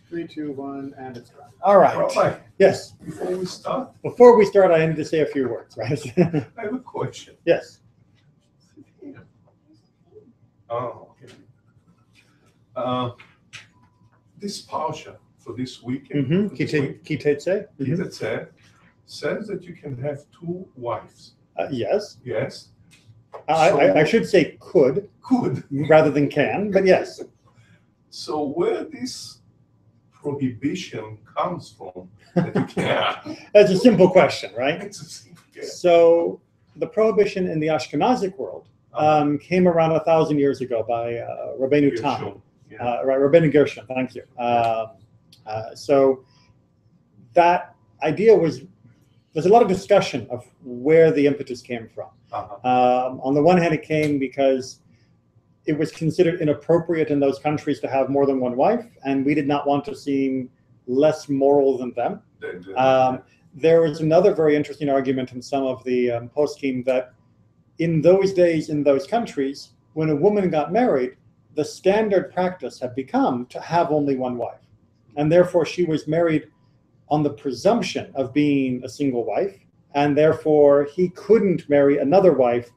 3, 2, 1, and it's done. All right. Rabbi, yes. Before we start, I need to say a few words, right? I have a question. Yes. Oh, okay. This parsha for this weekend, Kitetse, says that you can have 2 wives. Yes. Yes. I should say could rather than can, but yes. So where this prohibition comes from that you can? That's a simple question, right? It's a simple question. So the prohibition in the Ashkenazic world came around 1,000 years ago by Rabbeinu Tam. Right, Rabbeinu Gershon, thank you. So that idea there's a lot of discussion of where the impetus came from. On the one hand, it came because it was considered inappropriate in those countries to have more than one wife, and we did not want to seem less moral than them. There was another very interesting argument in some of the poskim that in those days, in those countries, when a woman got married, the standard practice had become to have only one wife. And therefore, she was married on the presumption of being a single wife, and therefore he couldn't marry another wife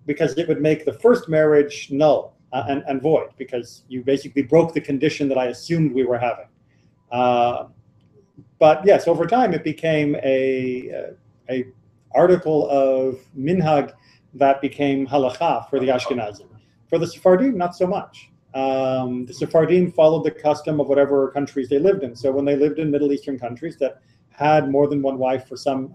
because it would make the first marriage null and void, because you basically broke the condition that I assumed we were having. But yes, over time it became a article of minhag that became halacha for the Ashkenazim. For the Sephardim, not so much. The Sephardim followed the custom of whatever countries they lived in. So when they lived in Middle Eastern countries that had more than one wife for some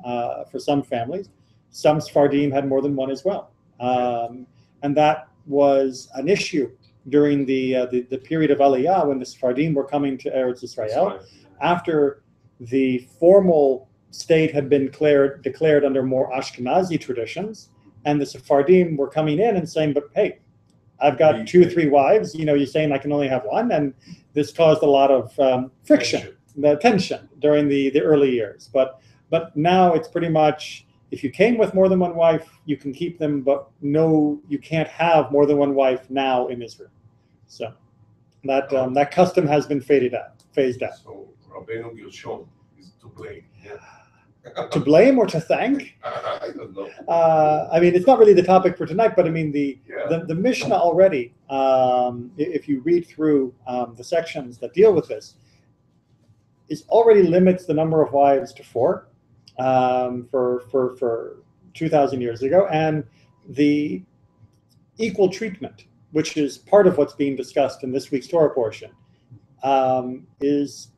families, some Sephardim had more than one as well. And that was an issue during the period of Aliyah, when the Sephardim were coming to Eretz Israel, after the formal state had been declared under more Ashkenazi traditions, and the Sephardim were coming in and saying, but hey, I've got 2 or 3 wives, you're saying I can only have one, and this caused a lot of friction, tension during the early years. But now it's pretty much, if you came with more than one wife, you can keep them, but no, you can't have more than one wife now in Israel. So that custom has been phased out. So Rabbeinu Gershon is to blame. Yeah. To blame or to thank? I don't know. It's not really the topic for tonight, but the Mishnah already, if you read through the sections that deal with this, already limits the number of wives to 4 for 2,000 years ago, and the equal treatment, which is part of what's being discussed in this week's Torah portion, is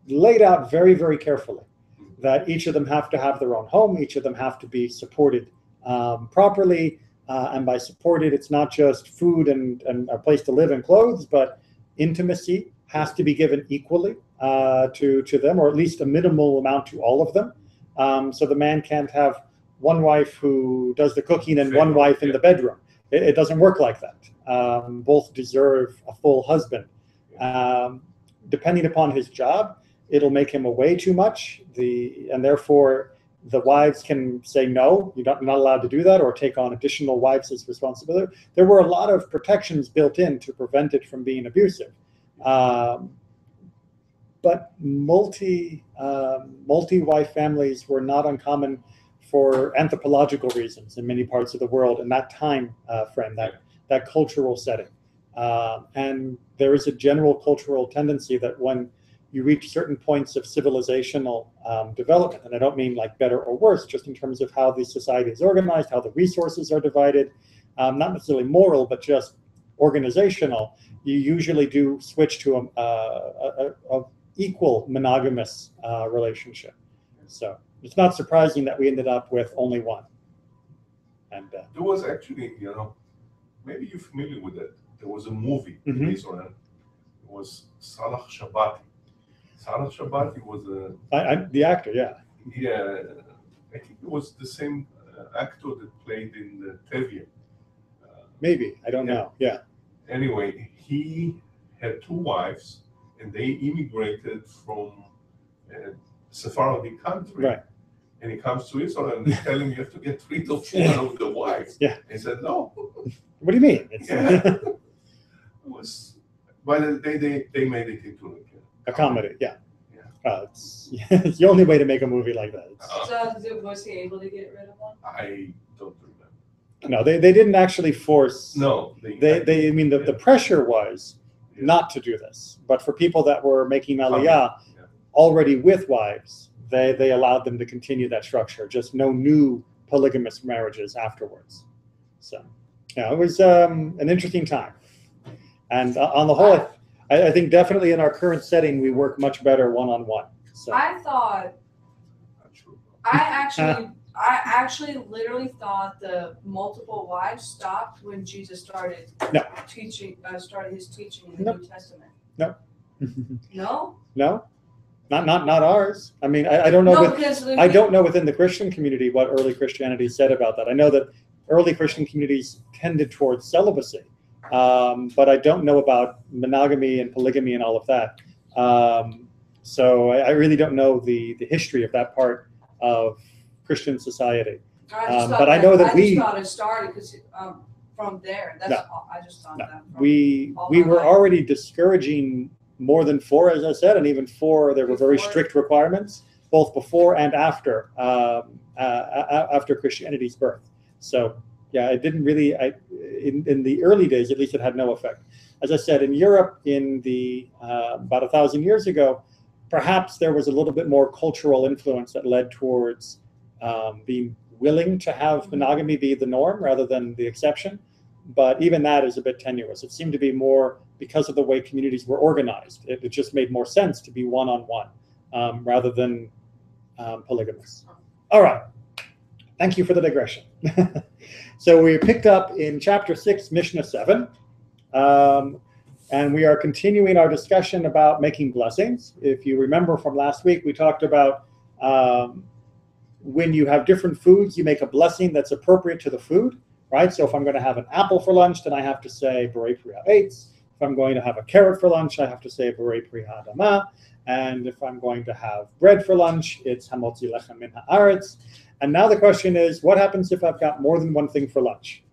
laid out very, very carefully. That each of them have to have their own home, each of them have to be supported properly, and by supported, it's not just food and a place to live and clothes, but intimacy has to be given equally to them, or at least a minimal amount to all of them. So the man can't have one wife who does the cooking and one wife in the bedroom. It doesn't work like that. Both deserve a full husband. Depending upon his job, it'll make him away too much, and therefore the wives can say, no, you're not allowed to do that, or take on additional wives as responsibility. There were a lot of protections built in to prevent it from being abusive. But multi-wife families were not uncommon for anthropological reasons in many parts of the world in that time frame, that cultural setting. And there is a general cultural tendency that when you reach certain points of civilizational development, and I don't mean like better or worse, just in terms of how the society is organized, how the resources are divided, not necessarily moral, but just organizational, you usually do switch to a equal monogamous relationship. So it's not surprising that we ended up with only one. And there was actually, maybe you're familiar with it. There was a movie in Israel. It was Salah Shabbat. Salah Shabbat was the actor, yeah. Yeah, I think it was the same actor that played in Tevye. Maybe, I don't know, yeah. Anyway, he had 2 wives, and they immigrated from Sephardic country. Right. And he comes to Israel, and they tell him you have to get rid of one of the wives. Yeah. He said, no. What do you mean? It was, but they made it into Comedy, yeah. Yeah. It's the only way to make a movie like that. So was he able to get rid of one? I don't remember. No, they didn't actually force. No, I mean, the pressure was not to do this, but for people that were making aliyah already with wives, they allowed them to continue that structure, just no new polygamous marriages afterwards. So, yeah, it was an interesting time. And on the whole, I think definitely in our current setting, we work much better one-on-one. So. I actually literally thought the multiple wives stopped when Jesus started teaching. Started his teaching in the New Testament. No. No. No. Not ours. I mean, I don't know. No, I don't know within the Christian community what early Christianity said about that. I know that early Christian communities tended towards celibacy, but I don't know about monogamy and polygamy and all of that. So I really don't know the history of that part of Christian society. But I know that I just thought it started because from there. That's all. I just thought that. We were already discouraging more than 4, as I said, and even 4. There were very strict requirements, both before and after Christianity's birth. So yeah, it didn't really. In the early days, at least, it had no effect. As I said, in Europe, in the about 1,000 years ago, perhaps there was a little bit more cultural influence that led towards being willing to have monogamy be the norm rather than the exception. But even that is a bit tenuous. It seemed to be more because of the way communities were organized. It just made more sense to be one-on-one rather than polygamous. All right. Thank you for the digression. So we picked up in chapter 6, Mishnah 7. And we are continuing our discussion about making blessings. If you remember from last week, we talked about when you have different foods, you make a blessing that's appropriate to the food, right? So if I'm going to have an apple for lunch, then I have to say Borei Pri Ha'etz. If I'm going to have a carrot for lunch, I have to say Borei Pri Ha'adama. And if I'm going to have bread for lunch, it's Hamotzi Lechem Min Ha'aretz. And now the question is, what happens if I've got more than one thing for lunch?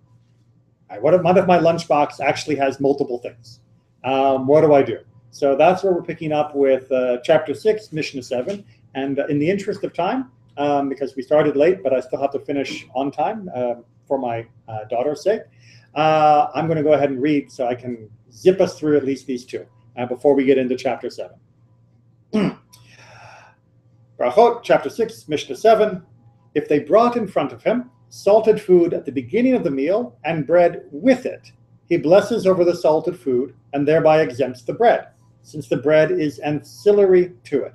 Right, what if my lunchbox actually has multiple things? What do I do? So that's where we're picking up with chapter 6, Mishnah 7. And in the interest of time, because we started late, but I still have to finish on time for my daughter's sake, I'm going to go ahead and read so I can zip us through at least these 2 before we get into chapter 7. Berachot, chapter 6, Mishnah 7. If they brought in front of him salted food at the beginning of the meal and bread with it, he blesses over the salted food and thereby exempts the bread, since the bread is ancillary to it.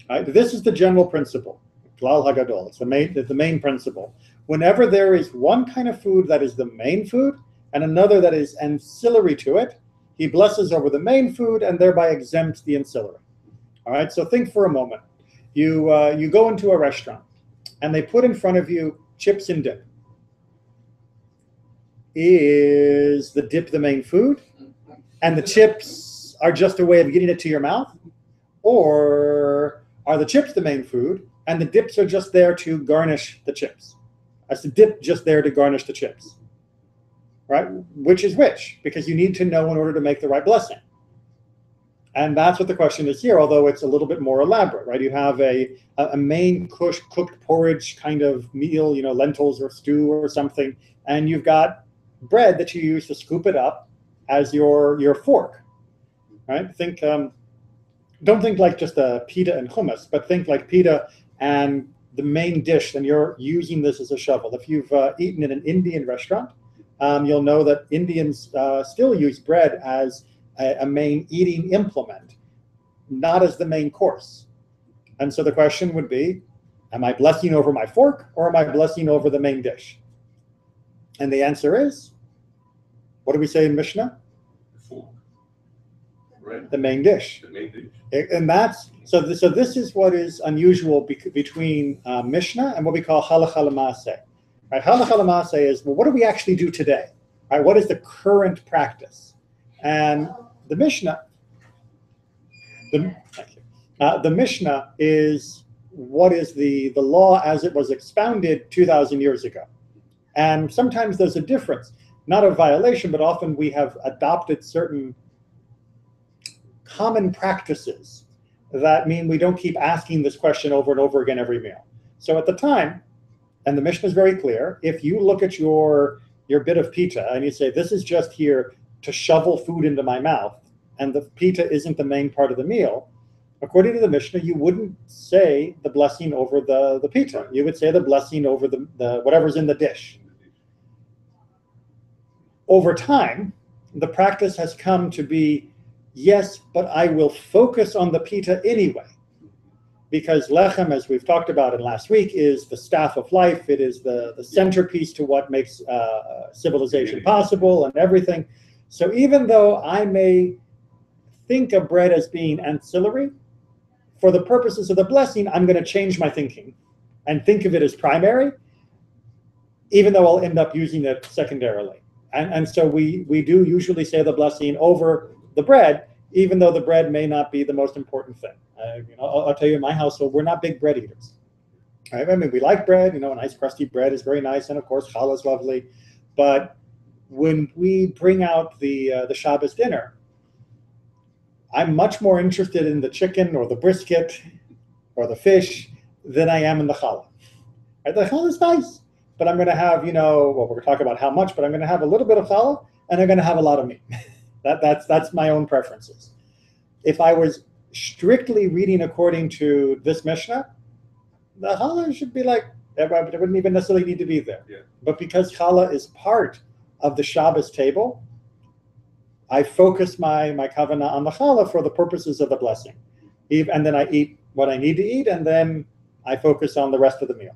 Right? This is the general principle. Klal Hagadol. It's the main principle. Whenever there is one kind of food that is the main food and another that is ancillary to it, he blesses over the main food and thereby exempts the ancillary. All right. So think for a moment. You go into a restaurant and they put in front of you chips and dip. Is the dip the main food and the chips are just a way of getting it to your mouth? Or are the chips the main food and the dips are just there to garnish the chips? Is the dip just there to garnish the chips? Right? Which is which? Because you need to know in order to make the right blessing. And that's what the question is here, although it's a little bit more elaborate, right? You have a main cooked porridge kind of meal, lentils or stew or something, and you've got bread that you use to scoop it up as your fork, right? Don't think like just a pita and hummus, but think like pita and the main dish, and you're using this as a shovel. If you've eaten in an Indian restaurant, you'll know that Indians still use bread as a main eating implement, not as the main course. And so the question would be, am I blessing over my fork or am I blessing over the main dish? And the answer is, what do we say in Mishnah? The fork. Right. The main dish. The main dish. And that's, so this is what is unusual between Mishnah and what we call halacha l'maaseh. Right? Halacha l'maaseh is, well, what do we actually do today? Right? What is the current practice? And the Mishnah, the Mishnah is what is the law as it was expounded 2,000 years ago. And sometimes there's a difference, not a violation, but often we have adopted certain common practices that mean we don't keep asking this question over and over again every meal. So at the time, and the Mishnah is very clear, if you look at your bit of pita and you say, this is just here to shovel food into my mouth, and the pita isn't the main part of the meal, according to the Mishnah, you wouldn't say the blessing over the pita. You would say the blessing over the whatever's in the dish. Over time, the practice has come to be, yes, but I will focus on the pita anyway. Because lechem, as we've talked about in last week, is the staff of life. It is the centerpiece to what makes civilization possible and everything. So even though I may think of bread as being ancillary, for the purposes of the blessing, I'm going to change my thinking and think of it as primary, even though I'll end up using it secondarily. And so we do usually say the blessing over the bread, even though the bread may not be the most important thing. I'll tell you, in my household, we're not big bread eaters. Right? I mean, we like bread. A nice crusty bread is very nice, and of course, challah is lovely. But when we bring out the Shabbos dinner, I'm much more interested in the chicken or the brisket or the fish than I am in the challah. Right? The challah is nice, but I'm going to have, well, we're going to talk about how much, but I'm going to have a little bit of challah, and I'm going to have a lot of meat. That's my own preferences. If I was strictly reading according to this Mishnah, the challah should be like, it wouldn't even necessarily need to be there. Yeah. But because challah is part of the Shabbos table, I focus my kavanah on the challah for the purposes of the blessing. And then I eat what I need to eat, and then I focus on the rest of the meal.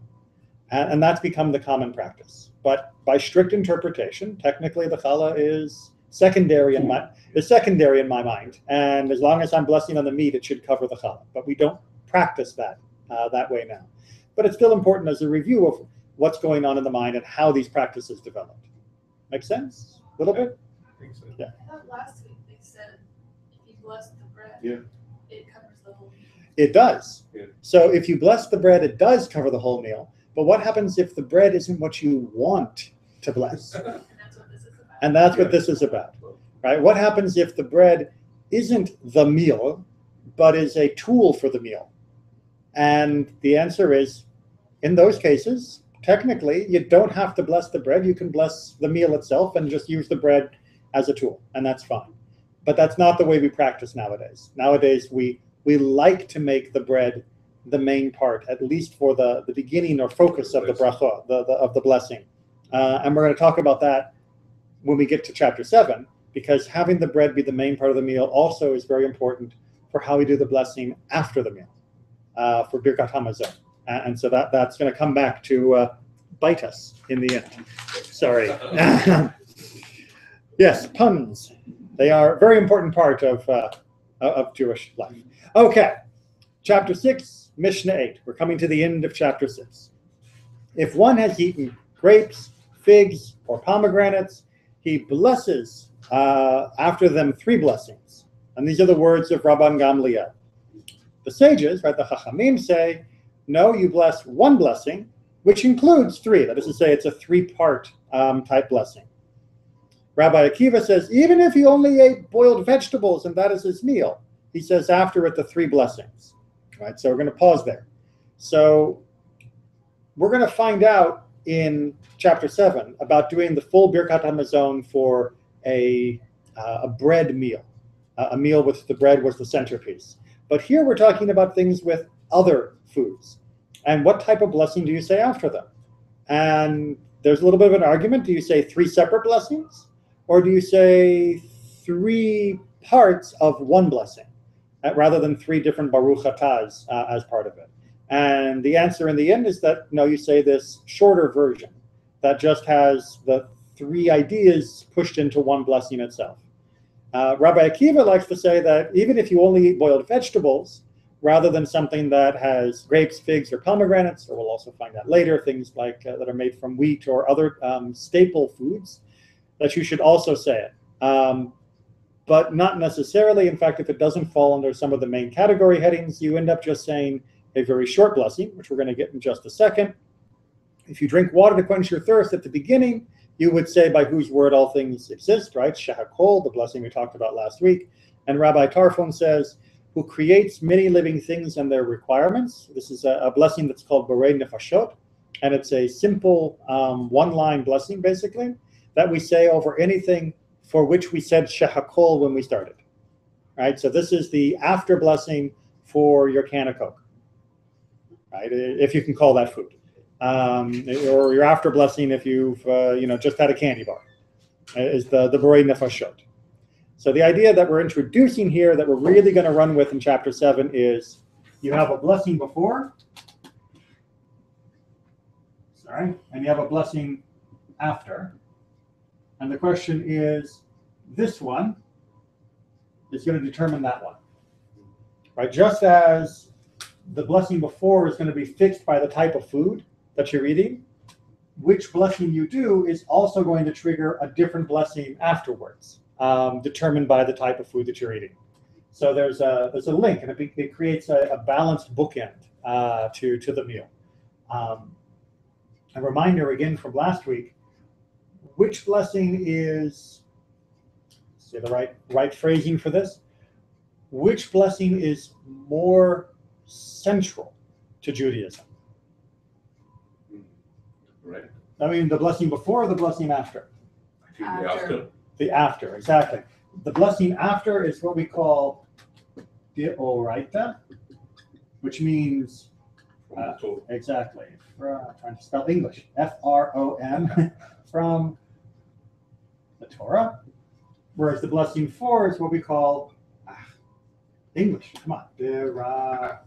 And that's become the common practice. But by strict interpretation, technically the challah is secondary in my mind. And as long as I'm blessing on the meat, it should cover the challah. But we don't practice that way now. But it's still important as a review of what's going on in the mind and how these practices developed. Make sense? A little bit? I think so. Yeah. I thought last week they said if you bless the bread, it covers the whole meal. It does. Yeah. So if you bless the bread, it does cover the whole meal. But what happens if the bread isn't what you want to bless? And that's what this is about. And that's what this is about, right? What happens if the bread isn't the meal, but is a tool for the meal? And the answer is, in those cases, technically, you don't have to bless the bread. You can bless the meal itself and just use the bread as a tool, and that's fine. But that's not the way we practice nowadays. Nowadays, we like to make the bread the main part, at least for the beginning or focus of the Berachot, of the blessing. And we're going to talk about that when we get to chapter 7, because having the bread be the main part of the meal also is very important for how we do the blessing after the meal, for Birkat HaMazon. And so that's going to come back to bite us in the end. Sorry. Yes, puns. They are a very important part of Jewish life. Okay, chapter 6, Mishnah 8. We're coming to the end of chapter 6. If one has eaten grapes, figs, or pomegranates, he blesses after them 3 blessings. And these are the words of Rabban Gamliel. The sages, right, the Chachamim say, no, you bless 1 blessing, which includes 3. That is to say, it's a 3-part type blessing. Rabbi Akiva says, even if he only ate boiled vegetables and that is his meal, he says after it the 3 blessings. Right, so we're going to pause there. So we're going to find out in chapter 7 about doing the full Birkat HaMazon for a bread meal, a meal with the bread was the centerpiece. But here we're talking about things with other foods. And what type of blessing do you say after them? And there's a little bit of an argument. Do you say 3 separate blessings? Or do you say 3 parts of 1 blessing, rather than 3 different Baruch Atahs as part of it? And the answer in the end is that, no, you say this shorter version that just has the 3 ideas pushed into 1 blessing itself. Rabbi Akiva likes to say that even if you only eat boiled vegetables, rather than something that has grapes, figs, or pomegranates, or we'll also find out later, things like that are made from wheat or other staple foods, that you should also say it. But not necessarily. In fact, if it doesn't fall under some of the main category headings, you end up just saying a very short blessing, which we're going to get in just a second. If you drink water to quench your thirst at the beginning, you would say by whose word all things exist, right? Shehakol, the blessing we talked about last week. And Rabbi Tarfon says, who creates many living things and their requirements. This is a blessing that's called Borei Nefashot, and it's a simple one-line blessing, basically, that we say over anything for which we said Shehakol when we started. Right? So this is the after blessing for your can of Coke, right? If you can call that food. Or your after blessing if you've just had a candy bar, is the Borei Nefashot. So the idea that we're introducing here that we're really going to run with in chapter 7 is you have a blessing before, and you have a blessing after. And the question is, this one is going to determine that one. Right? Just as the blessing before is going to be fixed by the type of food that you're eating, which blessing you do is also going to trigger a different blessing afterwards, determined by the type of food that you're eating. So there's a link, and it creates a balanced bookend to the meal. A reminder again from last week, which blessing is, say the right phrasing for this, which blessing is more central to Judaism? Right. I mean, the blessing before or the blessing after? I think the after. The after, exactly. The blessing after is what we call Deoraita, which means, exactly, trying to spell English, F-R-O-M, from the Torah, whereas the blessing for is what we call, English, come on, Derabanan,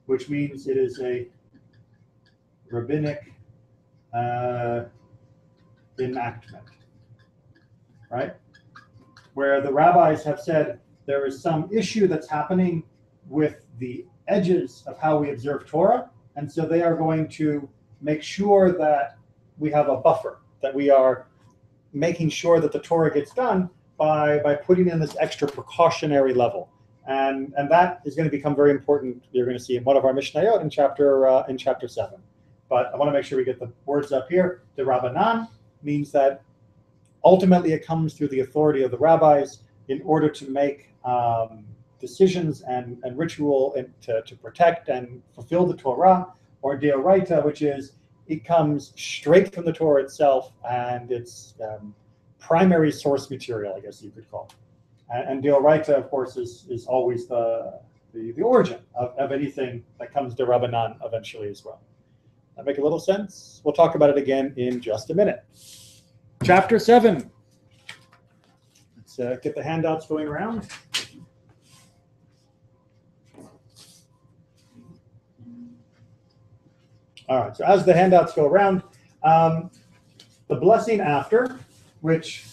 which means it is a rabbinic enactment, right? Where the rabbis have said there is some issue that's happening with the edges of how we observe Torah, and so they are going to make sure that we have a buffer, that we are making sure that the Torah gets done by putting in this extra precautionary level. And that is going to become very important. You're going to see in one of our Mishnayot in chapter 7. But I want to make sure we get the words up here. The Rabbanan means that ultimately it comes through the authority of the rabbis in order to make decisions and ritual and to protect and fulfill the Torah, or Deoraita, which is it comes straight from the Torah itself and it's primary source material, I guess you could call it. And Deoraita, of course, is always the origin of anything that comes to Rabbanan eventually as well. That make a little sense? We'll talk about it again in just a minute. Chapter 7. Let's get the handouts going around. All right, so as the handouts go around, the blessing after, which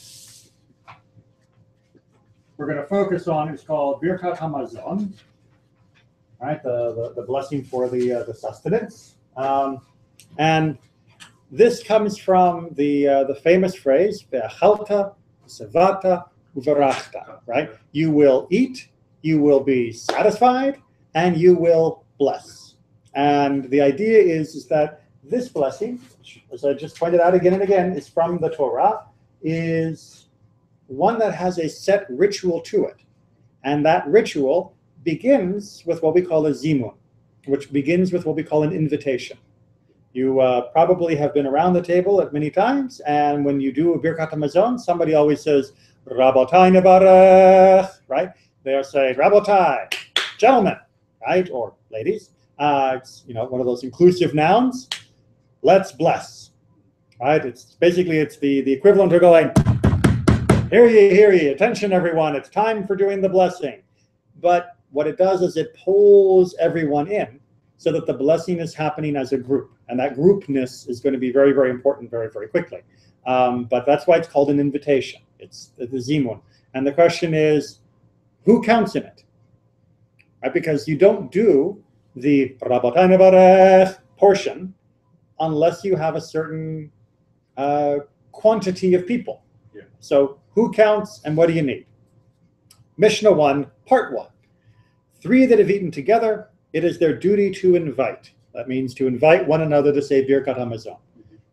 we're going to focus on, is called Birkat HaMazon, right? The blessing for the sustenance. And this comes from the famous phrase, Ve'achalta, Sevata, Uverachta, right? You will eat, you will be satisfied, and you will bless. And the idea is that this blessing, which, as I just pointed out again and again, is from the Torah, is one that has a set ritual to it. And that ritual begins with what we call a zimun, which begins with what we call an invitation. You probably have been around the table at many times, and when you do a Birkat HaMazon, somebody always says, Rabotai nevarech, right? They are saying, Rabotai, gentlemen, right? Or ladies. It's one of those inclusive nouns. Let's bless, right? It's basically the equivalent of going, hear ye, attention everyone, it's time for doing the blessing. But what it does is it pulls everyone in so that the blessing is happening as a group. And that groupness is going to be very, very important very, very quickly. But that's why it's called an invitation. It's the zimun. And the question is, who counts in it? Right? Because you don't do the Rabotai nevarech portion unless you have a certain quantity of people. Yeah. So who counts and what do you need? Mishnah 1, part 1. 3 that have eaten together, it is their duty to invite. That means to invite one another to say Birkat HaMazon.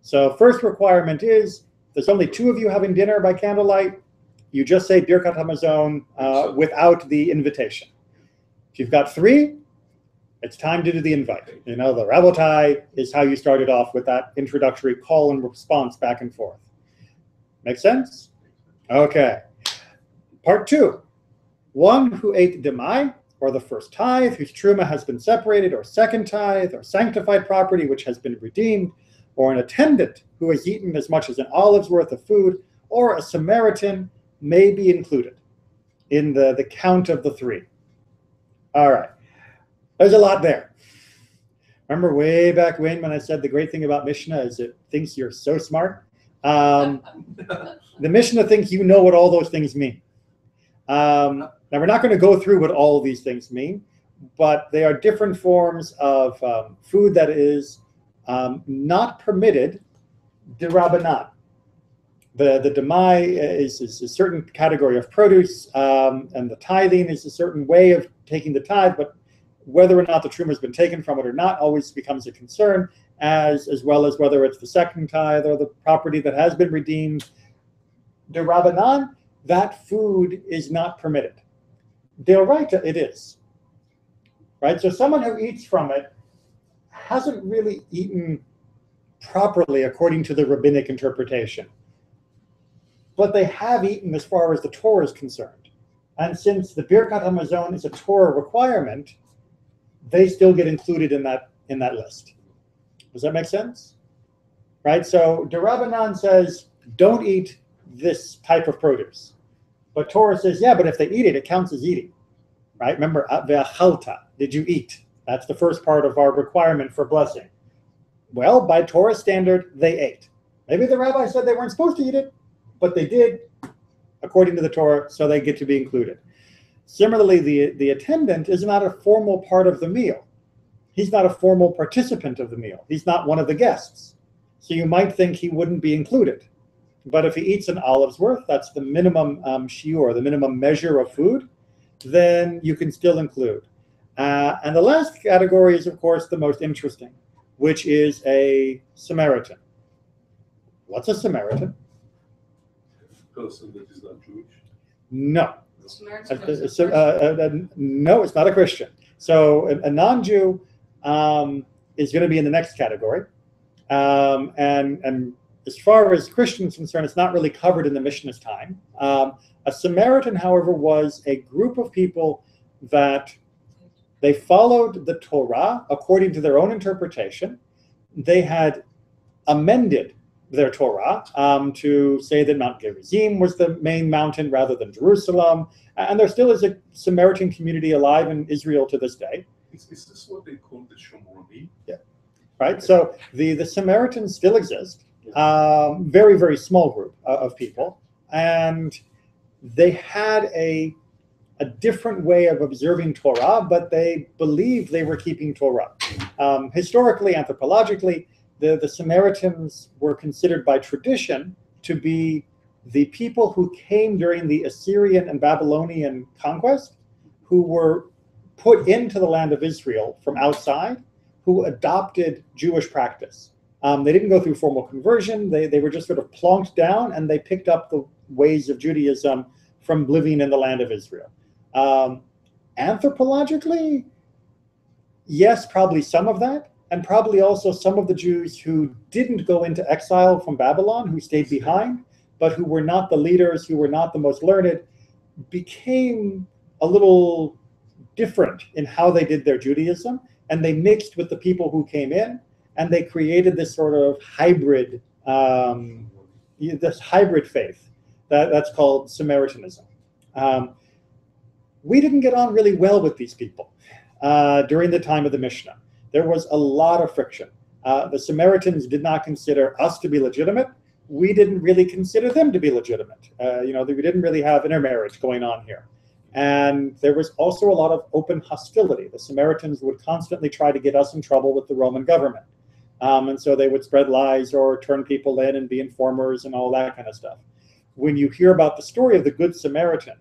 So first requirement is, there's only 2 of you having dinner by candlelight, you just say Birkat Hamazon without the invitation. If you've got 3, it's time to do the invite. The Rabotai is how you started off with that introductory call and response back and forth. Make sense? Okay. Part 2. One who ate demai, or the first tithe, whose truma has been separated, or second tithe, or sanctified property which has been redeemed, or an attendant who has eaten as much as an olive's worth of food, or a Samaritan may be included in the count of the 3. All right. There's a lot there. Remember way back when I said the great thing about Mishnah is it thinks you're so smart? The Mishnah thinks you know what all those things mean. Now, we're not going to go through what all of these things mean, but they are different forms of food that is not permitted d'Rabbanan. The demai is a certain category of produce, and the tithing is a certain way of taking the tithe, but whether or not the truma has been taken from it or not always becomes a concern, as well as whether it's the second tithe or the property that has been redeemed. D'Rabbanan, that food is not permitted. D'Oraita, it is. Right? So someone who eats from it hasn't really eaten properly according to the rabbinic interpretation. But they have eaten as far as the Torah is concerned. And since the Birkat Hamazon is a Torah requirement, they still get included in that list. Does that make sense? Right? So D'Rabbanan says, don't eat this type of produce. But Torah says, yeah, but if they eat it, it counts as eating. Right? Remember, ve'achalta, did you eat? That's the first part of our requirement for blessing. Well, by Torah standard, they ate. Maybe the rabbi said they weren't supposed to eat it, but they did, according to the Torah, so they get to be included. Similarly, the attendant is not a formal part of the meal. He's not a formal participant of the meal. He's not one of the guests. So you might think he wouldn't be included. But if he eats an olive's worth, that's the minimum shiur, the minimum measure of food, then you can still include. And the last category is, of course, the most interesting, which is a Samaritan. What's a Samaritan? A person that is not Jewish? No. Samaritan No, it's not a Christian. So a non-Jew is going to be in the next category. And as far as Christians concerned, it's not really covered in the Mishnah's time. A Samaritan, however, was a group of people that they followed the Torah according to their own interpretation. They had amended their Torah to say that Mount Gerizim was the main mountain rather than Jerusalem. And there still is a Samaritan community alive in Israel to this day. Is this what they call the Shomroni? Yeah. Right. So the Samaritans still exist. Very, very small group of people. And they had a different way of observing Torah, but they believed they were keeping Torah. Historically, anthropologically, the Samaritans were considered by tradition to be the people who came during the Assyrian and Babylonian conquest, who were put into the land of Israel from outside, who adopted Jewish practice. They didn't go through formal conversion. They were just sort of plonked down, and they picked up the ways of Judaism from living in the land of Israel. Anthropologically, yes, probably some of that, and probably also some of the Jews who didn't go into exile from Babylon, who stayed behind, but who were not the leaders, who were not the most learned, became a little different in how they did their Judaism, and they mixed with the people who came in, and they created this sort of hybrid, faith that's called Samaritanism. We didn't get on really well with these people during the time of the Mishnah. There was a lot of friction. The Samaritans did not consider us to be legitimate. We didn't really consider them to be legitimate. We didn't really have intermarriage going on here. And there was also a lot of open hostility. The Samaritans would constantly try to get us in trouble with the Roman government. And so they would spread lies or turn people in and be informers and all that kind of stuff. When you hear about the story of the Good Samaritan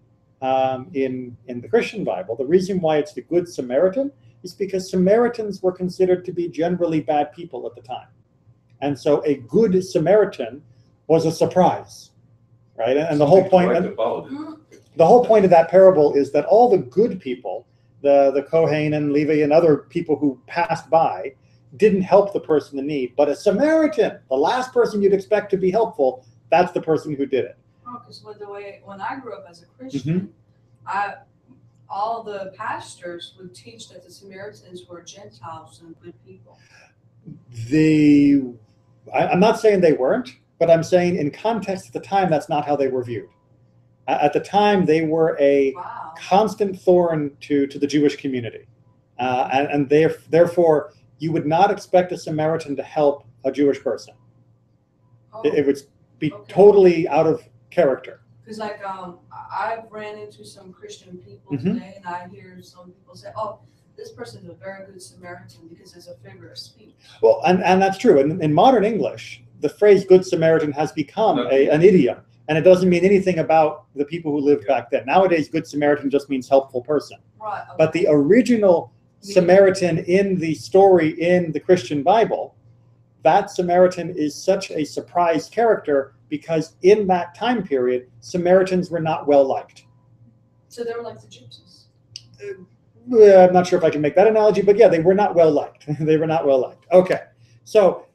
in the Christian Bible, the reason why it's the Good Samaritan is because Samaritans were considered to be generally bad people at the time. And so a good Samaritan was a surprise. right? And the whole point, the whole point of that parable is that all the good people, the Kohen and Levi and other people who passed by, didn't help the person in need. But a Samaritan, the last person you'd expect to be helpful, that's the person who did it. Oh, because when I grew up as a Christian, all the pastors would teach that the Samaritans were Gentiles and good people. I'm not saying they weren't, but I'm saying in context at the time, that's not how they were viewed. At the time, they were a constant thorn to the Jewish community. And therefore, you would not expect a Samaritan to help a Jewish person. It would be totally out of character. Because I've ran into some Christian people today, and I hear some people say, "Oh, this person is a very good Samaritan because it's a figure of speech." Well, and that's true. In modern English, the phrase "Good Samaritan" has become an idiom, and it doesn't mean anything about the people who lived back then. Nowadays, Good Samaritan just means helpful person. Right. Okay. But the original Samaritan in the story in the Christian Bible, that Samaritan is such a surprise character because in that time period, Samaritans were not well liked. So they were like the gypsies. I'm not sure if I can make that analogy, but yeah, they were not well liked. They were not well liked. Okay, so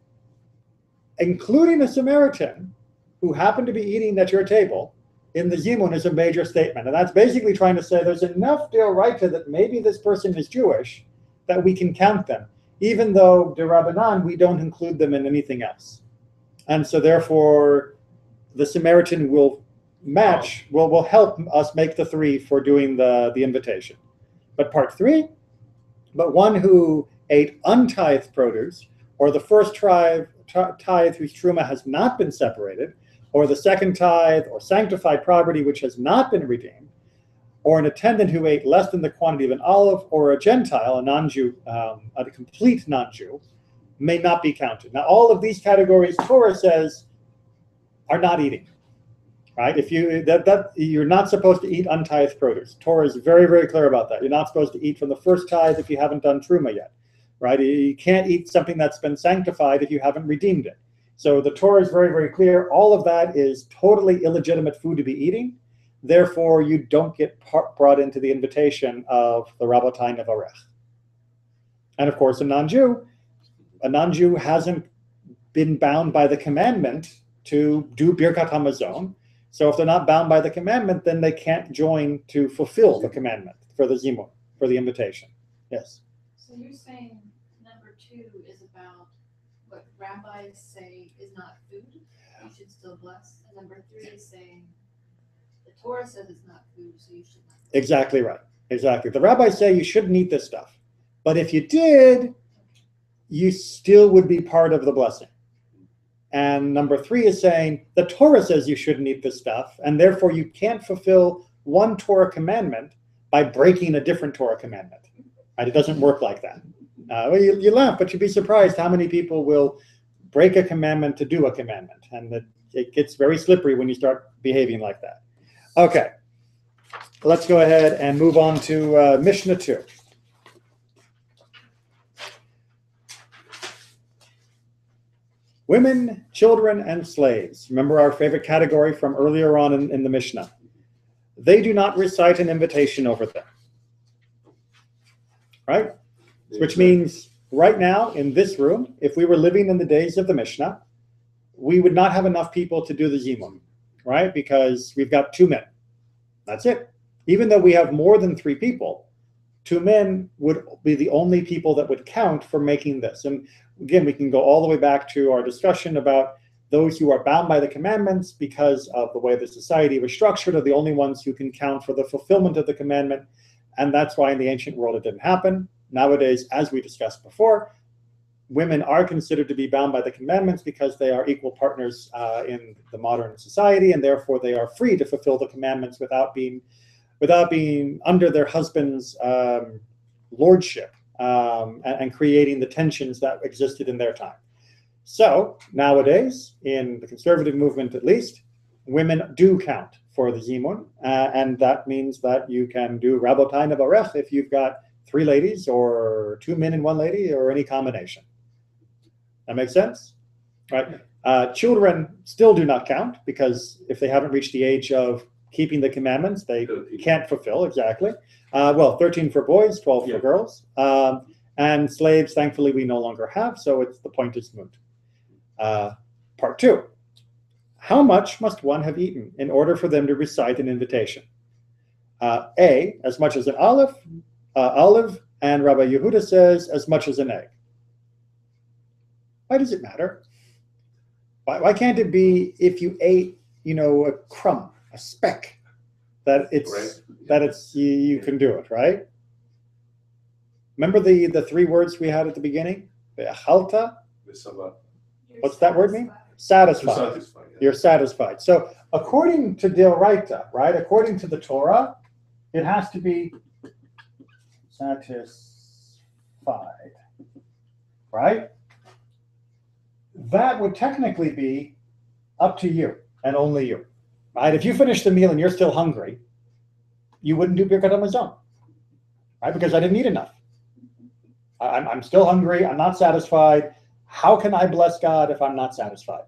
including a Samaritan who happened to be eating at your table in the Zimun is a major statement. And that's basically trying to say there's enough deoraita that maybe this person is Jewish that we can count them, even though de Rabbanan, we don't include them in anything else. And so therefore, the Samaritan will match, will help us make the three for doing the invitation. But part three, but one who ate untithed produce, or the first tithe whose truma has not been separated, or the second tithe or sanctified property which has not been redeemed, or an attendant who ate less than the quantity of an olive, or a Gentile, a non-Jew, a complete non-Jew, may not be counted. Now, all of these categories, Torah says, are not eating, right? If you're not supposed to eat untithed produce. Torah is very, very clear about that. You're not supposed to eat from the first tithe if you haven't done truma yet, right? You can't eat something that's been sanctified if you haven't redeemed it. So the Torah is very, very clear. All of that is totally illegitimate food to be eating. Therefore, you don't get brought into the invitation of the Rabbotai Nevarech. And of course, a non-Jew hasn't been bound by the commandment to do Birkat HaMazon. So if they're not bound by the commandment, then they can't join to fulfill the commandment for the Zimun, for the invitation. Yes? So you're saying number 2 is about what rabbis say is not food, you should still bless. And number 3 is saying the Torah says it's not food, so you should not. Exactly right. Exactly. The rabbis say you shouldn't eat this stuff. But if you did, you still would be part of the blessing. And number 3 is saying the Torah says you shouldn't eat this stuff, and therefore you can't fulfill one Torah commandment by breaking a different Torah commandment. Right? It doesn't work like that. Well, you laugh, but you'd be surprised how many people will break a commandment to do a commandment. And it gets very slippery when you start behaving like that. Okay, let's go ahead and move on to Mishnah 2. Women, children, and slaves. Remember our favorite category from earlier on in the Mishnah. They do not recite an invitation over them. Right? Which means right now in this room, if we were living in the days of the Mishnah, we would not have enough people to do the Zimun, right? Because we've got 2 men. That's it. Even though we have more than 3 people, 2 men would be the only people that would count for making this. And again, we can go all the way back to our discussion about those who are bound by the commandments because of the way the society was structured are the only ones who can count for the fulfillment of the commandment. And that's why in the ancient world it didn't happen. Nowadays, as we discussed before, women are considered to be bound by the commandments because they are equal partners in the modern society, and therefore they are free to fulfill the commandments without being under their husband's lordship and creating the tensions that existed in their time. So nowadays, in the conservative movement at least, women do count for the Zimun, and that means that you can do Rabbotai Nevarech if you've got 3 ladies or 2 men and 1 lady or any combination. That makes sense? Right? Children still do not count, because if they haven't reached the age of keeping the commandments, they 13. can't fulfill exactly. 13 for boys, 12 for girls. And slaves, thankfully, we no longer have, so the point is moot. Part 2. How much must one have eaten in order for them to recite an invitation? A, as much as an olive, and Rabbi Yehuda says as much as an egg. Why does it matter? Why can't it be if you ate, a crumb, a speck, that you can do it, right? Remember the 3 words we had at the beginning? Ve'achalta. What's that word mean? Satisfied. You're satisfied. So according to Deoraita, right? According to the Torah, it has to be satisfied, right? That would technically be up to you and only you, right? If you finish the meal and you're still hungry, you wouldn't do Birkat Hamazon, right? Because I didn't eat enough. I'm still hungry. I'm not satisfied. How can I bless God if I'm not satisfied?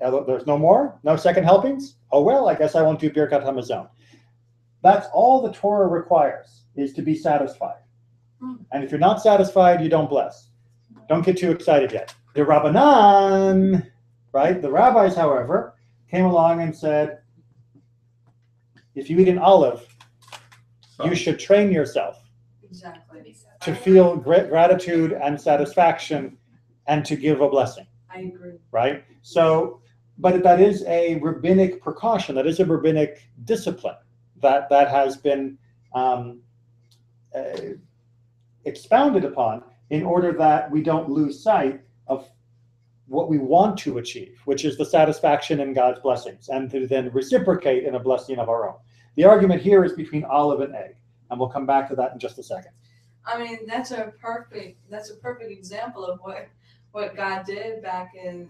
There's no more? No second helpings? Oh, well, I guess I won't do Birkat Hamazon. That's all the Torah requires, is to be satisfied. And if you're not satisfied, you don't bless. Don't get too excited yet. The Rabbanan, right? The rabbis, however, came along and said, if you eat an olive, you should train yourself to feel great gratitude and satisfaction and to give a blessing. I agree. Right? So, but that is a rabbinic precaution. That is a rabbinic discipline that has been expounded upon in order that we don't lose sight of what we want to achieve, which is the satisfaction in God's blessings, and to then reciprocate in a blessing of our own. The argument here is between olive and egg, and we'll come back to that in just a second. I mean, that's a perfect example of what God did back in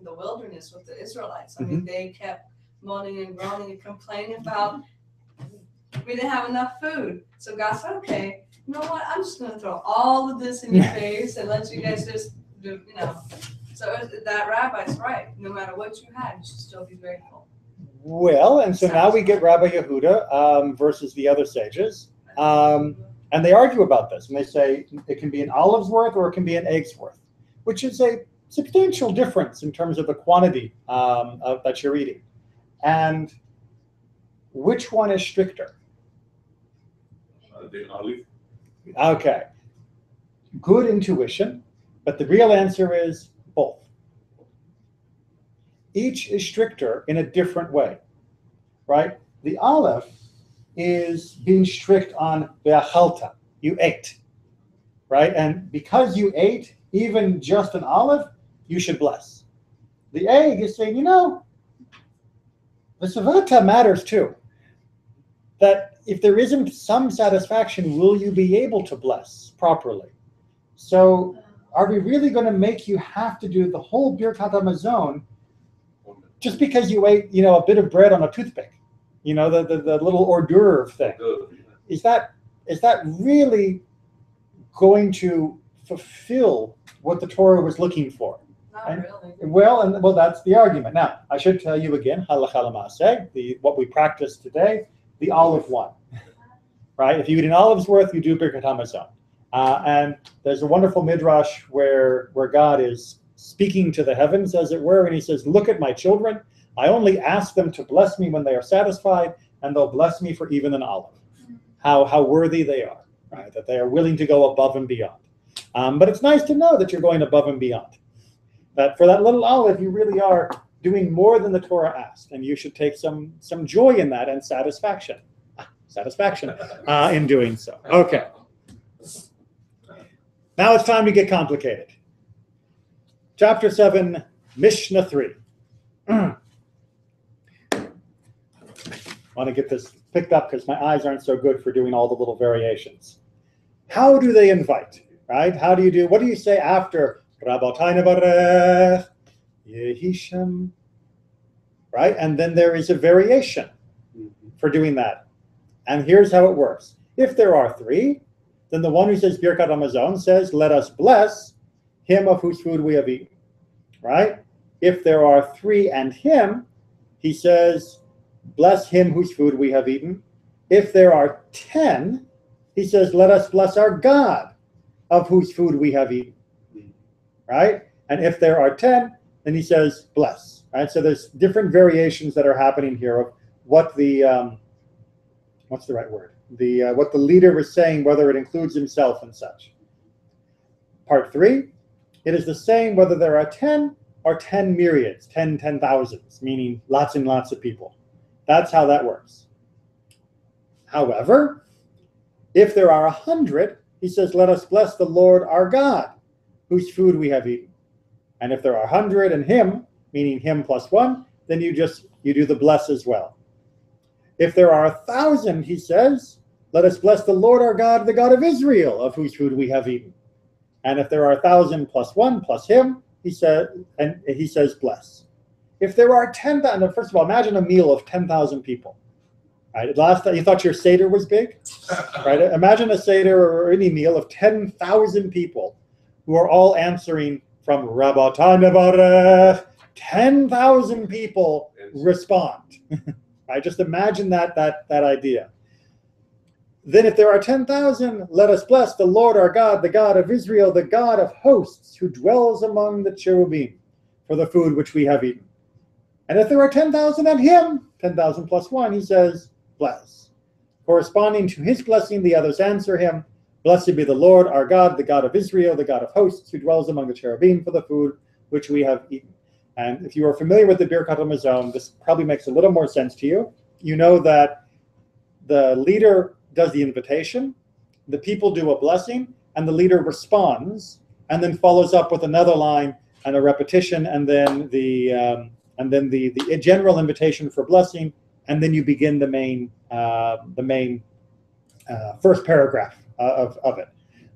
the wilderness with the Israelites. I mean, they kept moaning and groaning and complaining about we didn't have enough food. So God said, okay, you know what? I'm just going to throw all of this in your face and let you guys just do, So that rabbi's right. No matter what you had, you should still be grateful. Well, and so now we get Rabbi Yehuda versus the other sages. And they argue about this. And they say it can be an olive's worth or it can be an egg's worth, which is a substantial difference in terms of the quantity that you're eating. And which one is stricter? The olive. Okay. Good intuition, but the real answer is both. Each is stricter in a different way, right? The olive is being strict on ve'achalta. You ate, right? And because you ate even just an olive, you should bless. The egg is saying, the savata matters too. That if there isn't some satisfaction, will you be able to bless properly? So are we really going to make you have to do the whole Birkat Hamazon just because you ate, a bit of bread on a toothpick? The little hors d'oeuvre thing. Is that really going to fulfill what the Torah was looking for? Not really. Well, that's the argument. Now, I should tell you again, halacha l'maaseh, what we practice today, the olive one, right? If you eat an olive's worth, you do Birkat Hamazon. And there's a wonderful midrash where God is speaking to the heavens, as it were, and he says, look at my children. I only ask them to bless me when they are satisfied, and they'll bless me for even an olive. How worthy they are, right? That they are willing to go above and beyond. But it's nice to know that you're going above and beyond. That for that little olive, you really are doing more than the Torah asked, and you should take some joy in that and satisfaction in doing so. Okay. Now it's time to get complicated. Chapter 7, Mishnah 3. I want to get this picked up because my eyes aren't so good for doing all the little variations. How do they invite, right? What do you say after Rabbatai nevarech, Yehi Shem, right? And then there is a variation for doing that. And here's how it works. If there are 3, then the one who says Birkat Hamazon says, let us bless him of whose food we have eaten, right? If there are 3 and him, he says, bless him whose food we have eaten. If there are 10, he says, let us bless our God of whose food we have eaten. Right? And if there are 10, then he says, bless. Right? So there's different variations that are happening here of what the, what's the right word? What the leader is saying, whether it includes himself and such. Part 3, it is the same whether there are 10 or 10 myriads, 10,000s, meaning lots and lots of people. That's how that works. However, if there are 100, he says, let us bless the Lord our God, whose food we have eaten. And if there are 100 and him, meaning him plus 1, then you do the bless as well. If there are 1,000, he says, let us bless the Lord our God, the God of Israel, of whose food we have eaten. And if there are 1,000 plus 1 plus him, he says bless. If there are 10,000, first of all, imagine a meal of 10,000 people. Right? Last time you thought your Seder was big, right? Imagine a Seder or any meal of 10,000 people who are all answering from Rabbatah Nevarech. 10,000 people respond. Right? Just imagine that idea. Then if there are 10,000, let us bless the Lord our God, the God of Israel, the God of hosts, who dwells among the cherubim, for the food which we have eaten. And if there are 10,000 and him, 10,000 plus 1, he says, bless. Corresponding to his blessing, the others answer him, blessed be the Lord our God, the God of Israel, the God of hosts, who dwells among the cherubim, for the food which we have eaten. And if you are familiar with the Berachot HaMazon, this probably makes a little more sense to you. You know that the leader does the invitation, the people do a blessing, and the leader responds, and then follows up with another line and a repetition, and then the general invitation for blessing, and then you begin the main first paragraph of it,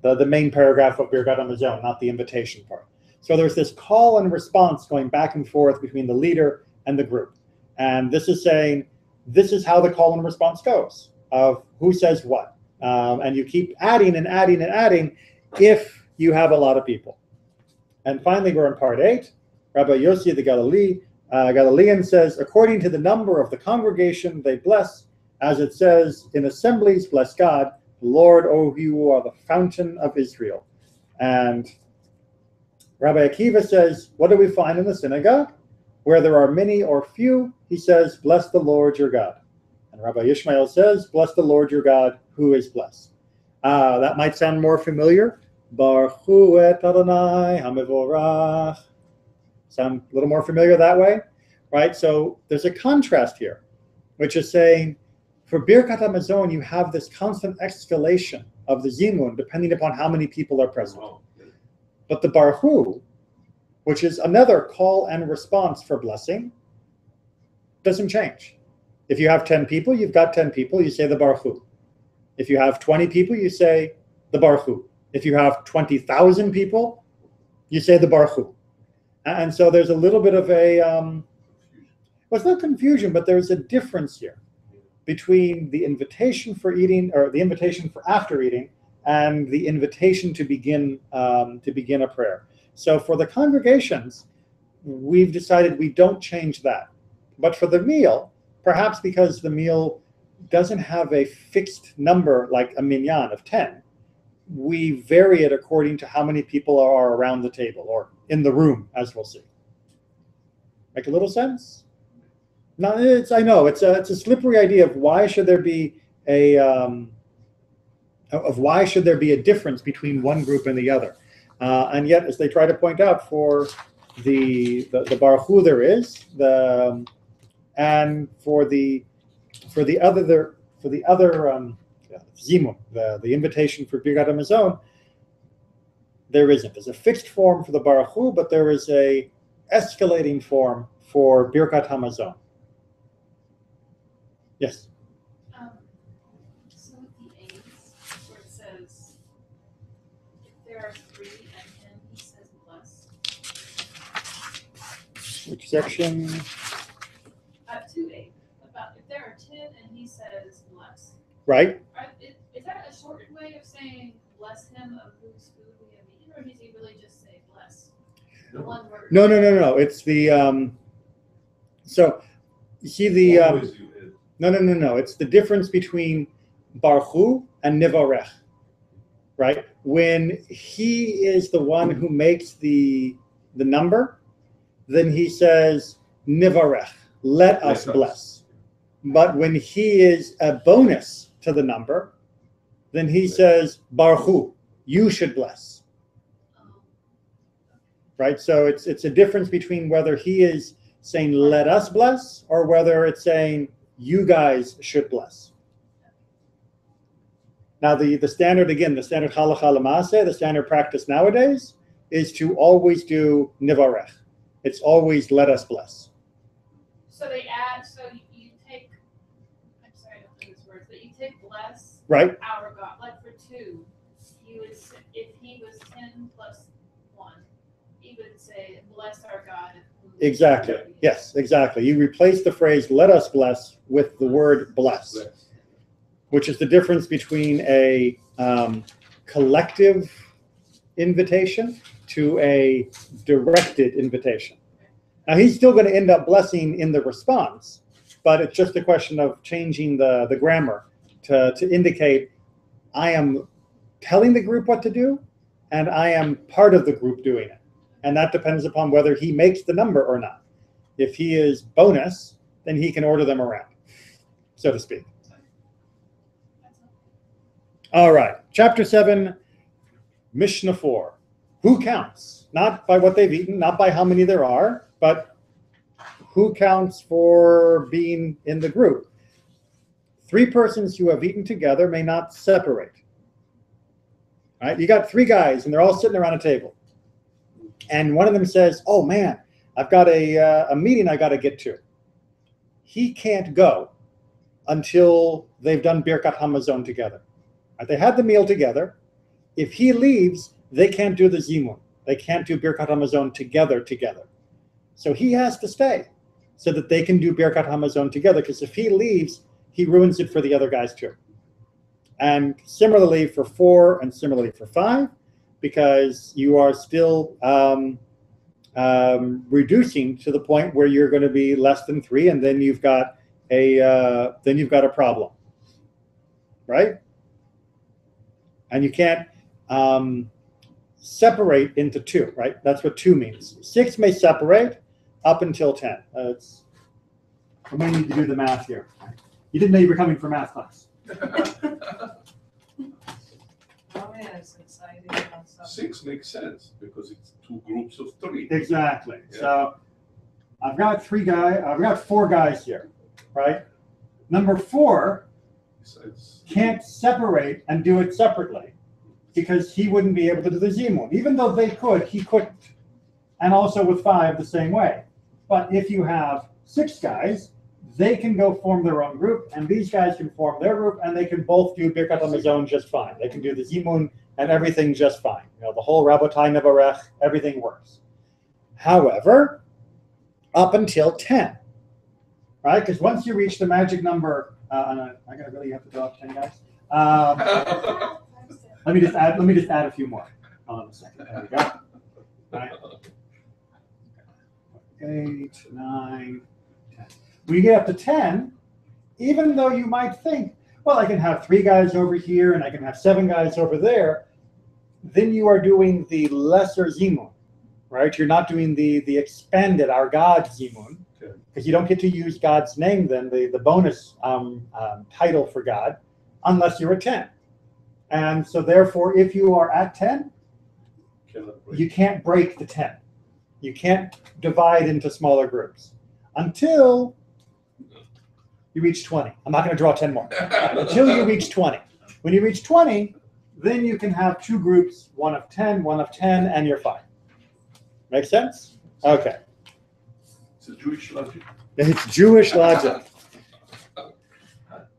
the main paragraph of Berachot HaMazon, not the invitation part. So there's this call and response going back and forth between the leader and the group, and this is saying this is how the call and response goes of who says what, and you keep adding and adding and adding if you have a lot of people. And finally, we're in part 8. Rabbi Yossi the Galilean says, according to the number of the congregation, they bless, as it says, in assemblies, bless God, Lord, O you are the fountain of Israel. And Rabbi Akiva says, what do we find in the synagogue? Where there are many or few, he says, bless the Lord your God. And Rabbi Ishmael says, bless the Lord your God, who is blessed. That might sound more familiar. Baruch hu et Adonai hamevorach. Sound a little more familiar that way? Right? So there's a contrast here, which is saying, for Berachot HaMazon, you have this constant escalation of the zimun, depending upon how many people are present. But the Baruch hu, which is another call and response for blessing, doesn't change. If you have 10 people, you've got 10 people, you say the Baruch hu. If you have 20 people, you say the Baruch hu. If you have 20,000 people, you say the Baruch hu. And so there's a little bit of a, well, it's not confusion, but there's a difference here between the invitation for eating, or the invitation for after eating, and the invitation to begin a prayer. So for the congregations, we've decided we don't change that. But for the meal, perhaps because the meal doesn't have a fixed number like a minyan of 10, we vary it according to how many people are around the table or in the room, as we'll see. Make a little sense? No, I know it's a slippery idea of why should there be a difference between one group and the other, and yet, as they try to point out, for the Baruch Hu there is and for the other zimun, the invitation for Berachot HaMazon, there isn't. There's a fixed form for the Baruch Hu, but there is a escalating form for Berachot HaMazon. Yes. So with the A's, where it says, if there are 3 and him, he says bless. Which section? 2A. About if there are 10 and he says bless. Right. Is that a shortened way of saying bless him of whose food we have eaten, or does he really just say bless? One word. No. It's the so you see the Always you add. no. It's the difference between Barchu and Nivarech, right? When he is the one who makes the number, then he says Nivarech, let us bless. But when he is a bonus to the number, then he says Barchu, you should bless. Right? So it's a difference between whether he is saying let us bless or whether it's saying you guys should bless. Now the standard, again, the standard halacha l'maaseh, the standard practice nowadays is to always do nivarech. It's always let us bless. So they add, so you take, I'm sorry, I don't know these words, but you take bless, Right? our God, like for 2, you would, if he was 10 plus 1, he would say, bless our God. Exactly. Yes, exactly. You replace the phrase let us bless with the word bless, which is the difference between a collective invitation to a directed invitation. Now, he's still going to end up blessing in the response, but it's just a question of changing the grammar to indicate I am telling the group what to do, and I am part of the group doing it. And that depends upon whether he makes the number or not. If he is bonus, then he can order them around, so to speak. All right, chapter 7, Mishnah 4. Who counts? Not by what they've eaten, not by how many there are, but who counts for being in the group? 3 persons who have eaten together may not separate. All right, you got 3 guys, and they're all sitting around a table. And one of them says, oh man, I've got a meeting I got to get to. He can't go until they've done Birkat Hamazon together. Right, they had the meal together. If he leaves, they can't do the Zimun. They can't do Birkat Hamazon together. So he has to stay so that they can do Birkat Hamazon together, because if he leaves, he ruins it for the other guys too. And similarly for 4 and similarly for 5, because you are still reducing to the point where you're going to be less than 3, and then you've got a problem, right? And you can't separate into 2, right? That's what 2 means. 6 may separate up until 10. I may need to do the math here. You didn't know you were coming for math class. Oh, yeah, it's exciting. 6 makes sense because it's 2 groups of 3. Exactly. Yeah. So I've got 4 guys here, right? Number 4 can't separate and do it separately because he wouldn't be able to do the Zimun. Even though they could, he couldn't. And also with 5 the same way. But if you have 6 guys, they can go form their own group, and these guys can form their group, and they can both do Birkat Hamazon just fine. They can do the Zimun and everything just fine. You know, the whole Rabotai Nevarech, everything works. However, up until 10, right? Because once you reach the magic number, I gotta really have to draw up 10 guys. Let me just add a few more. Hold on a second. There we go. All right. 8, 9, 10. When you get up to 10, even though you might think, well, I can have 3 guys over here and I can have 7 guys over there, then you are doing the lesser Zimun, right? You're not doing the expanded, our God Zimun, because you don't get to use God's name then, the bonus title for God, unless you're at 10. And so therefore, if you are at 10, you can't break the 10. You can't divide into smaller groups until you reach 20. I'm not going to draw 10 more. Until you reach 20. When you reach 20, then you can have 2 groups, one of 10, and you're fine. Make sense? Okay. It's a Jewish logic. It's Jewish logic.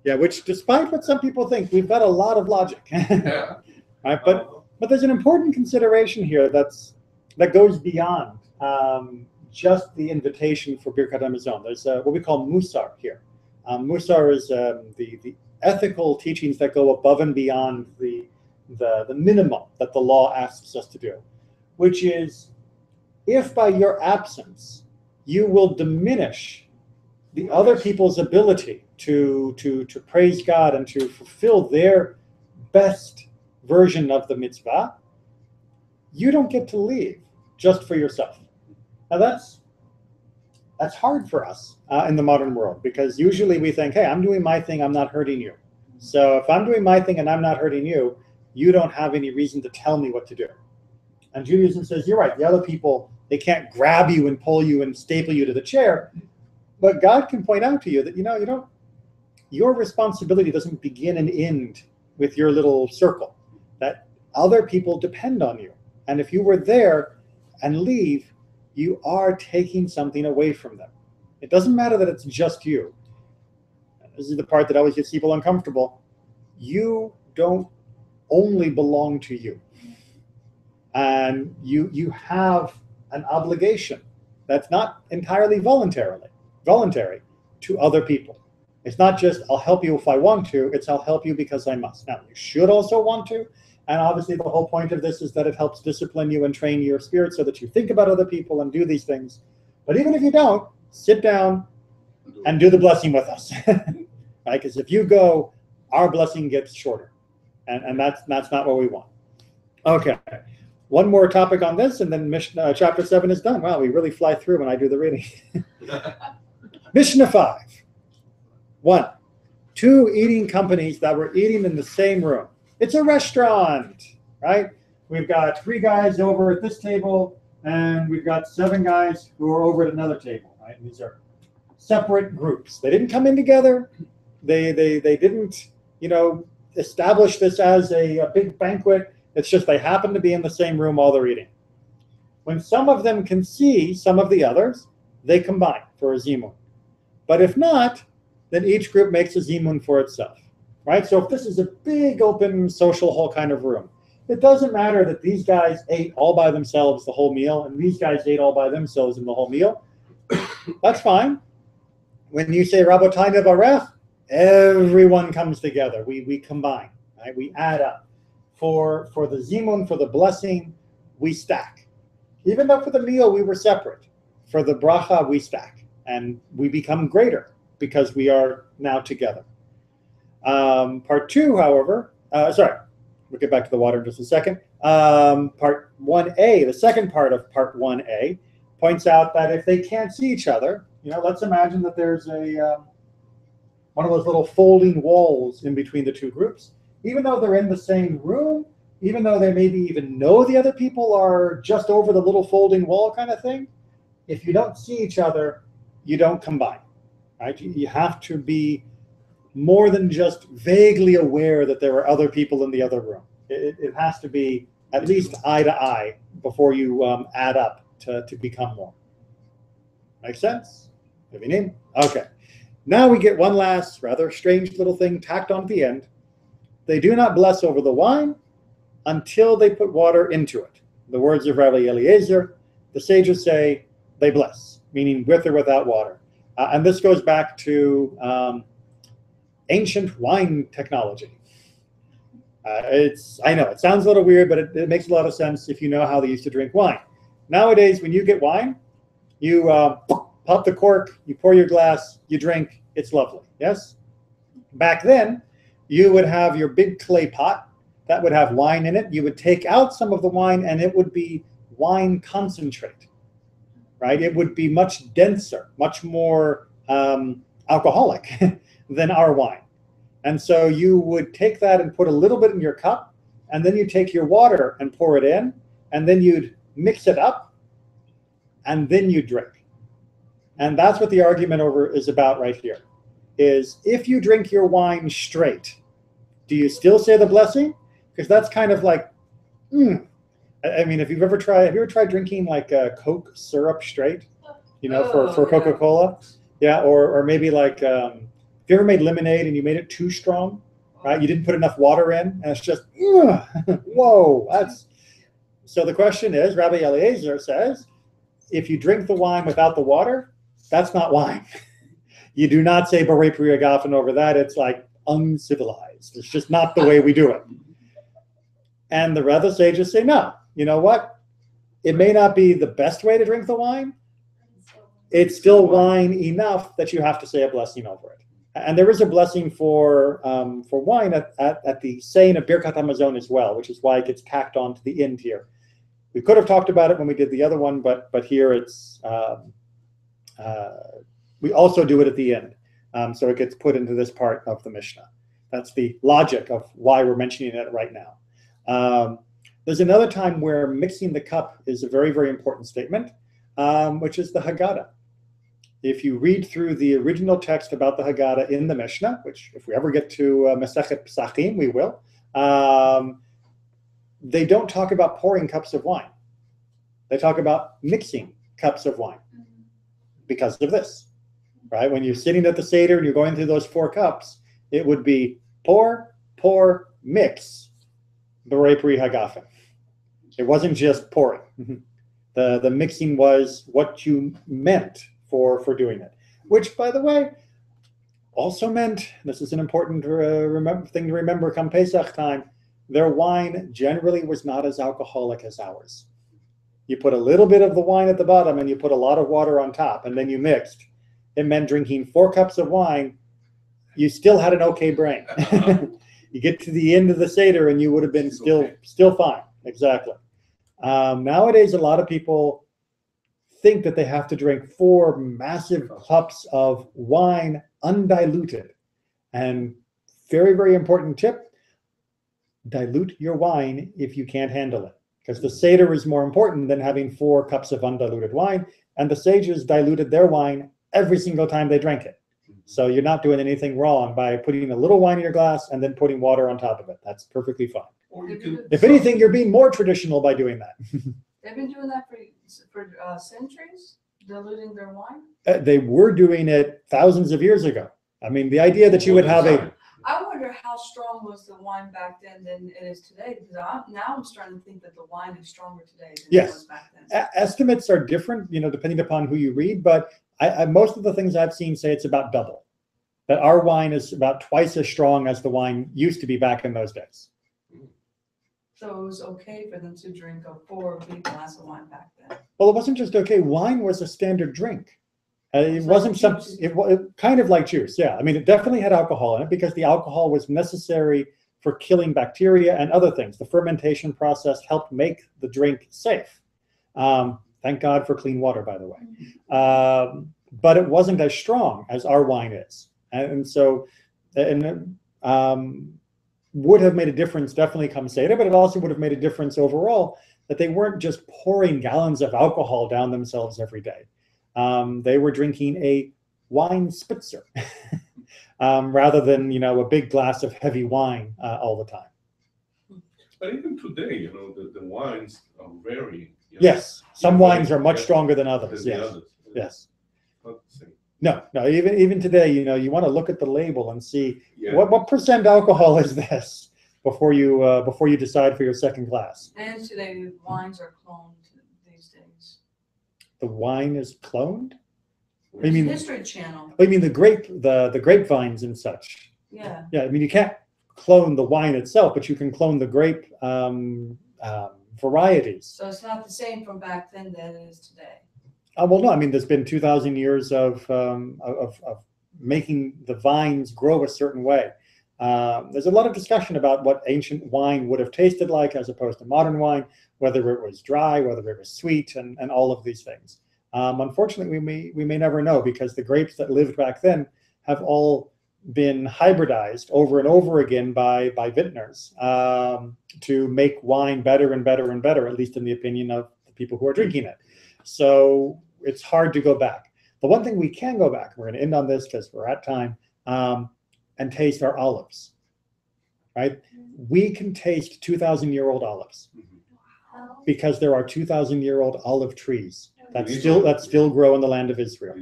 Yeah, which despite what some people think, we've got a lot of logic. Yeah. Right? But there's an important consideration here that goes beyond just the invitation for Birkat Hamazon. There's what we call Musar here. Musar is the ethical teachings that go above and beyond the minimum that the law asks us to do, which is if by your absence you will diminish the other people's ability to praise God and to fulfill their best version of the mitzvah, you don't get to leave just for yourself. Now that's hard for us in the modern world, because usually we think, hey, I'm doing my thing, I'm not hurting you. So if I'm doing my thing and I'm not hurting you, you don't have any reason to tell me what to do. And Judaism says, you're right, the other people, they can't grab you and pull you and staple you to the chair, but God can point out to you that, your responsibility doesn't begin and end with your little circle, that other people depend on you. And if you were there and leave, you are taking something away from them. It doesn't matter that it's just you. This is the part that always gets people uncomfortable. You don't only belong to you. And you have an obligation that's not entirely voluntary to other people. It's not just, I'll help you if I want to, it's I'll help you because I must. Now, you should also want to, and obviously the whole point of this is that it helps discipline you and train your spirit so that you think about other people and do these things. But even if you don't, sit down and do the blessing with us. Right? Because if you go, our blessing gets shorter. And that's not what we want. Okay. One more topic on this, and then Mishnah, chapter 7 is done. Wow, we really fly through when I do the reading. Mishnah 5. 1. 2 eating companies that were eating in the same room. It's a restaurant, right? We've got 3 guys over at this table, and we've got 7 guys who are over at another table, right? These are separate groups. They didn't come in together. They didn't, establish this as a big banquet. It's just they happen to be in the same room while they're eating. When some of them can see some of the others, they combine for a zimun. But if not, then each group makes a zimun for itself, right? So if this is a big open social hall kind of room, it doesn't matter that these guys ate all by themselves the whole meal and these guys ate all by themselves in the whole meal. That's fine. When you say Rabotai Nevarech, everyone comes together. We combine, right? We add up. For the zimun, for the blessing, we stack. Even though for the meal we were separate, for the bracha we stack, and we become greater because we are now together. Part 2, however, we'll get back to the water in just a second. Part 1a, the second part of part 1a, points out that if they can't see each other, let's imagine that there's one of those little folding walls in between the 2 groups. Even though they're in the same room, even though they maybe even know the other people are just over the little folding wall kind of thing, if you don't see each other, you don't combine, right? You have to be more than just vaguely aware that there are other people in the other room. It has to be at least eye to eye before you add up to become one. Make sense? Okay. Now we get one last rather strange little thing tacked on at the end. They do not bless over the wine until they put water into it. The words of Rabbi Eliezer, the sages say they bless, meaning with or without water. And this goes back to ancient wine technology. I know, it sounds a little weird, but it makes a lot of sense if you know how they used to drink wine. Nowadays, when you get wine, you pop the cork, you pour your glass, you drink, it's lovely, yes? Back then, you would have your big clay pot that would have wine in it. You would take out some of the wine and it would be wine concentrate, right? It would be much denser, much more alcoholic than our wine. And so you would take that and put a little bit in your cup, and then you take your water and pour it in, and then you'd mix it up, and then you drink. And that's what the argument over is about right here, is if you drink your wine straight, do you still say the blessing? Because that's kind of like, I mean, have you ever tried drinking like Coke syrup straight, for Coca-Cola? Yeah, or maybe like, have you ever made lemonade and you made it too strong, right? You didn't put enough water in, and it's just, whoa, that's... So the question is, Rabbi Eliezer says, if you drink the wine without the water, that's not wine. You do not say Borei Pri Hagafen over that. It's like uncivilized. It's just not the way we do it. And the other sages say, no, you know what? It may not be the best way to drink the wine. It's still wine enough that you have to say a blessing over it. And there is a blessing for wine at the saying of Birkat Hamazon as well, which is why it gets tacked on to the end here. We could have talked about it when we did the other one, but here it's we also do it at the end, so it gets put into this part of the Mishnah. That's the logic of why we're mentioning it right now. There's another time where mixing the cup is a very, very important statement, which is the Haggadah. If you read through the original text about the Haggadah in the Mishnah, which if we ever get to Masechet Pesachim, we will, they don't talk about pouring cups of wine. They talk about mixing cups of wine because of this, right? When you're sitting at the Seder and you're going through those 4 cups, it would be pour, mix, Borei Pri Hagafen. It wasn't just pouring. The mixing was what you meant for doing it, which, by the way, also meant, this is an important thing to remember come Pesach time, their wine generally was not as alcoholic as ours. You put a little bit of the wine at the bottom and you put a lot of water on top, and then you mixed. It meant drinking 4 cups of wine, you still had an okay brain. You get to the end of the Seder and you would have been still fine. Exactly. Nowadays, a lot of people think that they have to drink 4 massive cups of wine undiluted. And very, very important tip, dilute your wine if you can't handle it. Because the Seder is more important than having 4 cups of undiluted wine. And the sages diluted their wine every single time they drank it. So you're not doing anything wrong by putting a little wine in your glass and then putting water on top of it. That's perfectly fine. Or you can, If anything, you're being more traditional by doing that. They've been doing that for centuries, diluting their wine. They were doing it thousands of years ago. I mean, the idea that you would have a... I wonder how strong was the wine back then than it is today, because now I'm starting to think that the wine is stronger today than it was back then. Estimates are different, depending upon who you read, but most of the things I've seen say it's about double. That our wine is about twice as strong as the wine used to be back in those days. So it was okay for them to drink a 4 big glass of wine back then. Well, it wasn't just okay. Wine was a standard drink. It wasn't something, it kind of like juice, yeah. I mean, it definitely had alcohol in it because the alcohol was necessary for killing bacteria and other things. The fermentation process helped make the drink safe. Thank God for clean water, by the way. But it wasn't as strong as our wine is. And so, would have made a difference definitely come Seder, but it also would have made a difference overall that they weren't just pouring gallons of alcohol down themselves every day. They were drinking a wine spitzer rather than, a big glass of heavy wine all the time. But even today, the wines are very... Yes, some wines are much stronger than others. Yes, yes. Not the same. No. Even today, you want to look at the label and see what percent alcohol is this before you decide for your second glass. And today, wines are cloned these days. The wine is cloned? I mean, History Channel. I mean the grapevines and such. Yeah. Yeah, I mean you can't clone the wine itself, but you can clone the grape varieties. So it's not the same from back then that it is today. Well, no, I mean there's been 2,000 years of making the vines grow a certain way. There's a lot of discussion about what ancient wine would have tasted like as opposed to modern wine, whether it was dry, whether it was sweet, and all of these things. Unfortunately, we may never know because the grapes that lived back then have all been hybridized over and over again by vintners to make wine better and better and better, at least in the opinion of the people who are drinking it. So it's hard to go back. The one thing we can go back, we're going to end on this because we're at time, and taste our olives, right? We can taste 2,000-year-old olives because there are 2,000-year-old olive trees that still grow in the land of Israel.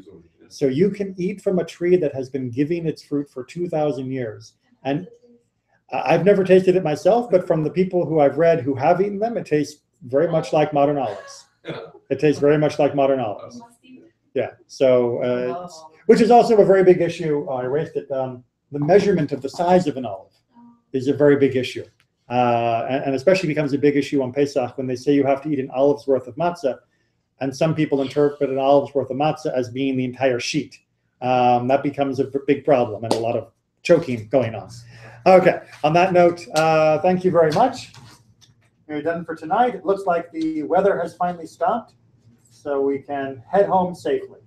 So you can eat from a tree that has been giving its fruit for 2,000 years. And I've never tasted it myself, but from the people who I've read who have eaten them, it tastes very much like modern olives. It tastes very much like modern olives. Yeah, so, which is also a very big issue. I erased it. The measurement of the size of an olive is a very big issue. and especially becomes a big issue on Pesach when they say you have to eat an olive's worth of matzah, and some people interpret an olive's worth of matzah as being the entire sheet. That becomes a big problem and a lot of choking going on. Okay, on that note, thank you very much. We're done for tonight. It looks like the weather has finally stopped, so we can head home safely.